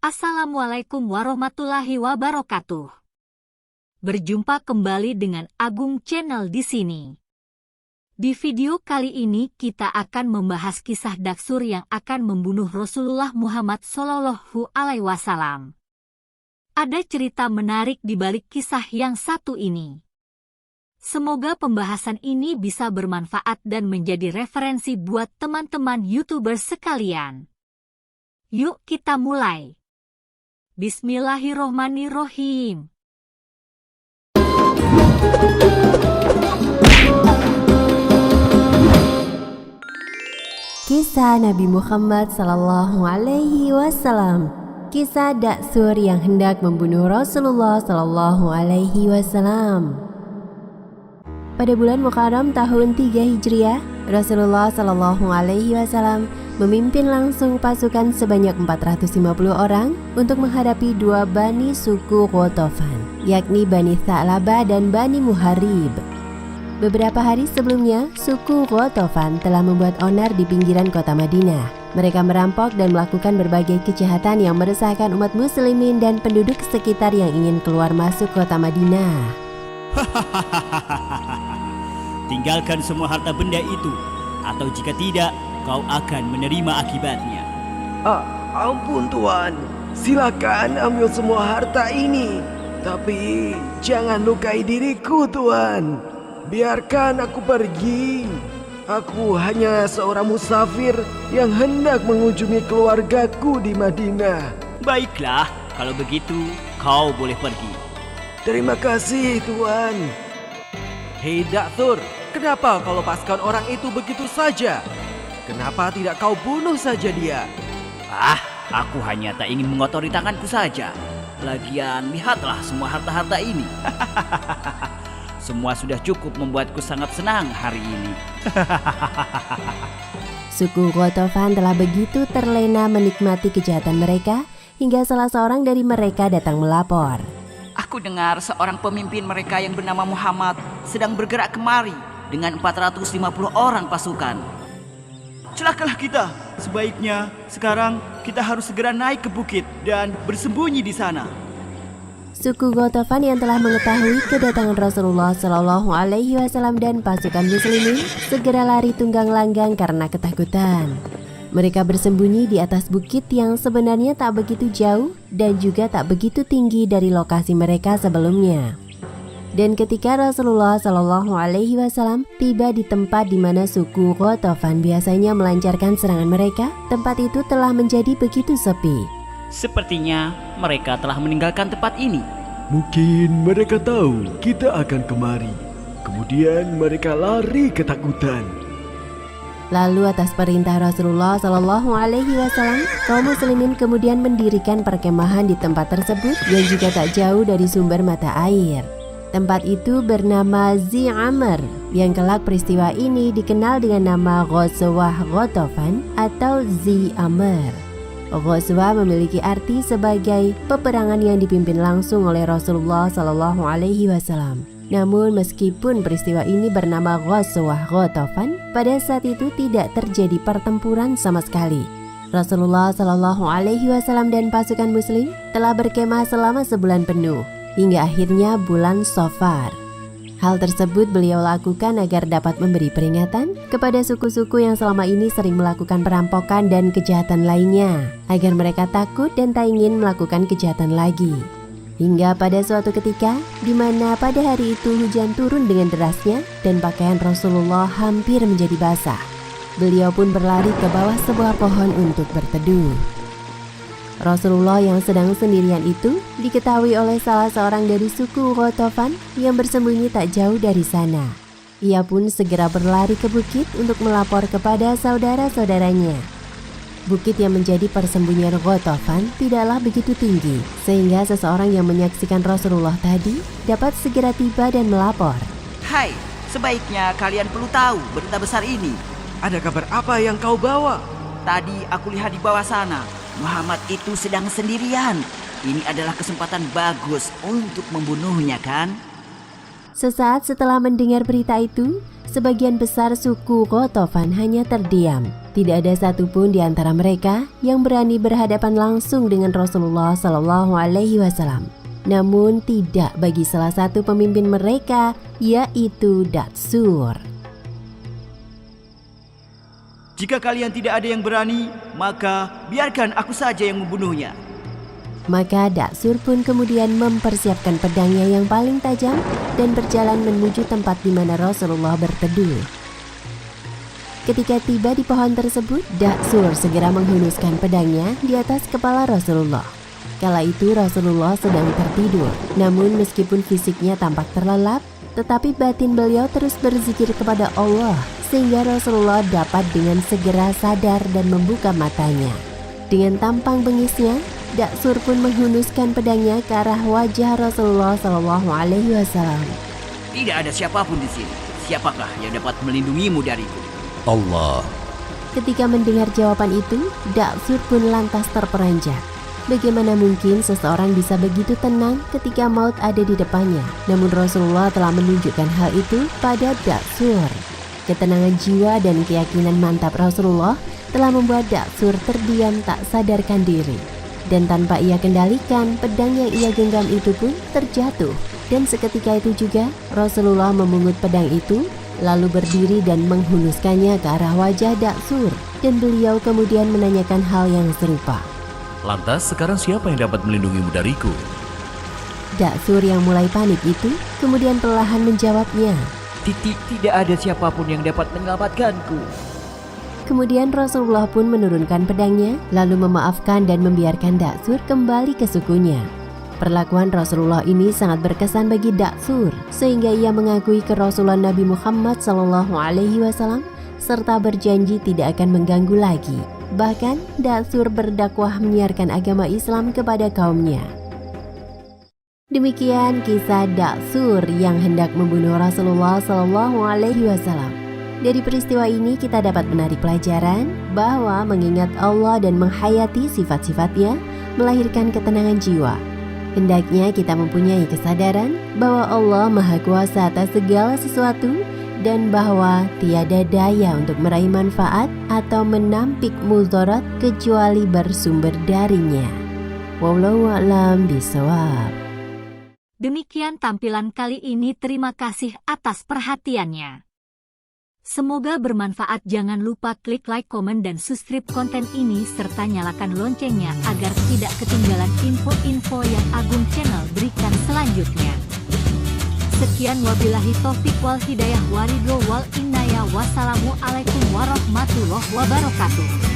Assalamualaikum warahmatullahi wabarakatuh. Berjumpa kembali dengan Agung Channel di sini. Di video kali ini kita akan membahas kisah Daksur yang akan membunuh Rasulullah Muhammad SAW. Ada cerita menarik di balik kisah yang satu ini. Semoga pembahasan ini bisa bermanfaat dan menjadi referensi buat teman-teman YouTuber sekalian. Yuk kita mulai. Bismillahirrohmanirrohim. Kisah Nabi Muhammad Sallallahu Alaihi Wasallam. Kisah Daksur yang hendak membunuh Rasulullah Sallallahu Alaihi Wasallam. Pada bulan Muharram tahun 3 Hijriah, Rasulullah Sallallahu Alaihi Wasallam memimpin langsung pasukan sebanyak 450 orang untuk menghadapi dua bani suku Ghatafan, yakni Bani Tha'labah dan Bani Muharib. Beberapa hari sebelumnya, suku Ghatafan telah membuat onar di pinggiran kota Madinah. Mereka merampok dan melakukan berbagai kejahatan yang meresahkan umat muslimin dan penduduk sekitar yang ingin keluar masuk kota Madinah. Tinggalkan semua harta benda itu, atau jika tidak, kau akan menerima akibatnya. Ampun Tuan, silakan ambil semua harta ini. Tapi jangan lukai diriku Tuan. Biarkan aku pergi. Aku hanya seorang musafir yang hendak mengunjungi keluargaku di Madinah. Baiklah, kalau begitu kau boleh pergi. Terima kasih Tuan. Hei Daksur, kenapa kau lepaskan orang itu begitu saja? Kenapa tidak kau bunuh saja dia? Aku hanya tak ingin mengotori tanganku saja. Lagian lihatlah semua harta-harta ini. Semua sudah cukup membuatku sangat senang hari ini. Suku Ghatafan telah begitu terlena menikmati kejahatan mereka hingga salah seorang dari mereka datang melapor. Aku dengar seorang pemimpin mereka yang bernama Muhammad sedang bergerak kemari dengan 450 orang pasukan. Celakalah kita. Sebaiknya sekarang kita harus segera naik ke bukit dan bersembunyi di sana. Suku Ghatafan yang telah mengetahui kedatangan Rasulullah Shallallahu Alaihi Wasallam dan pasukan muslimin segera lari tunggang langgang karena ketakutan. Mereka bersembunyi di atas bukit yang sebenarnya tak begitu jauh dan juga tak begitu tinggi dari lokasi mereka sebelumnya. Dan ketika Rasulullah Shallallahu Alaihi Wasallam tiba di tempat di mana suku Ghatafan biasanya melancarkan serangan mereka, tempat itu telah menjadi begitu sepi. Sepertinya mereka telah meninggalkan tempat ini. Mungkin mereka tahu kita akan kemari. Kemudian mereka lari ketakutan. Lalu atas perintah Rasulullah Shallallahu Alaihi Wasallam, kaum muslimin kemudian mendirikan perkemahan di tempat tersebut yang juga tak jauh dari sumber mata air. Tempat itu bernama Zi Amr, yang kelak peristiwa ini dikenal dengan nama Ghazwah Ghatafan atau Zi Amr. Ghazwah memiliki arti sebagai peperangan yang dipimpin langsung oleh Rasulullah Shallallahu Alaihi Wasallam. Namun meskipun peristiwa ini bernama Ghazwah Ghatafan, pada saat itu tidak terjadi pertempuran sama sekali. Rasulullah Shallallahu Alaihi Wasallam dan pasukan muslim telah berkemah selama sebulan penuh, hingga akhirnya bulan Safar. Hal tersebut beliau lakukan agar dapat memberi peringatan kepada suku-suku yang selama ini sering melakukan perampokan dan kejahatan lainnya, agar mereka takut dan tak ingin melakukan kejahatan lagi. Hingga pada suatu ketika, di mana pada hari itu hujan turun dengan derasnya dan pakaian Rasulullah hampir menjadi basah. Beliau pun berlari ke bawah sebuah pohon untuk berteduh. Rasulullah yang sedang sendirian itu diketahui oleh salah seorang dari suku Ghatafan yang bersembunyi tak jauh dari sana. Ia pun segera berlari ke bukit untuk melapor kepada saudara-saudaranya. Bukit yang menjadi persembunyian Ghatafan tidaklah begitu tinggi, sehingga seseorang yang menyaksikan Rasulullah tadi dapat segera tiba dan melapor. Hai, sebaiknya kalian perlu tahu berita besar ini. Ada kabar apa yang kau bawa? Tadi aku lihat di bawah sana, Muhammad itu sedang sendirian. Ini adalah kesempatan bagus untuk membunuhnya, kan? Sesaat setelah mendengar berita itu, Sebagian besar suku Ghatafan hanya terdiam. Tidak ada satupun di antara mereka yang berani berhadapan langsung dengan Rasulullah Shallallahu Alaihi Wasallam. Namun tidak bagi salah satu pemimpin mereka, yaitu Datsur. Jika kalian tidak ada yang berani, maka biarkan aku saja yang membunuhnya. Maka Datsur pun kemudian mempersiapkan pedangnya yang paling tajam dan berjalan menuju tempat di mana Rasulullah berteduh. Ketika tiba di pohon tersebut, Datsur segera menghunuskan pedangnya di atas kepala Rasulullah. Kala itu Rasulullah sedang tertidur, namun meskipun fisiknya tampak terlelap, tetapi batin beliau terus berzikir kepada Allah, sehingga Rasulullah dapat dengan segera sadar dan membuka matanya. Dengan tampang bengisnya, Datsur pun menghunuskan pedangnya ke arah wajah Rasulullah Shallallahu Alaihi Wasallam. Tidak ada siapapun di sini. Siapakah yang dapat melindungimu dariku? Allah. Ketika mendengar jawaban itu, Datsur pun lantas terperanjat. Bagaimana mungkin seseorang bisa begitu tenang ketika maut ada di depannya? Namun Rasulullah telah menunjukkan hal itu pada Datsur. Ketenangan jiwa dan keyakinan mantap Rasulullah telah membuat Datsur terdiam tak sadarkan diri. Dan tanpa ia kendalikan, pedang yang ia genggam itu pun terjatuh. Dan seketika itu juga Rasulullah memungut pedang itu, lalu berdiri dan menghunuskannya ke arah wajah Datsur. Dan beliau kemudian menanyakan hal yang serupa. Lantas sekarang siapa yang dapat melindungimu dariku? Datsur yang mulai panik itu kemudian perlahan menjawabnya. Tidak ada siapapun yang dapat menyelamatkanku. Kemudian Rasulullah pun menurunkan pedangnya, lalu memaafkan dan membiarkan Datsur kembali ke sukunya. Perlakuan Rasulullah ini sangat berkesan bagi Datsur, sehingga ia mengakui kerasulan Nabi Muhammad SAW serta berjanji tidak akan mengganggu lagi. Bahkan Datsur berdakwah menyiarkan agama Islam kepada kaumnya. Demikian kisah Datsur yang hendak membunuh Rasulullah SAW. Dari peristiwa ini kita dapat menarik pelajaran bahwa mengingat Allah dan menghayati sifat-sifatnya melahirkan ketenangan jiwa. Hendaknya kita mempunyai kesadaran bahwa Allah Maha Kuasa atas segala sesuatu dan bahwa tiada daya untuk meraih manfaat atau menampik mudarat kecuali bersumber darinya. Wallahu a'lam bishawab. Demikian tampilan kali ini, terima kasih atas perhatiannya. Semoga bermanfaat. Jangan lupa klik like, komen, dan subscribe konten ini serta nyalakan loncengnya agar tidak ketinggalan info-info yang Agung Channel berikan selanjutnya. Sekian wabillahi taufik wal hidayah waridho wal inayah. Wassalamualaikum warahmatullahi wabarakatuh.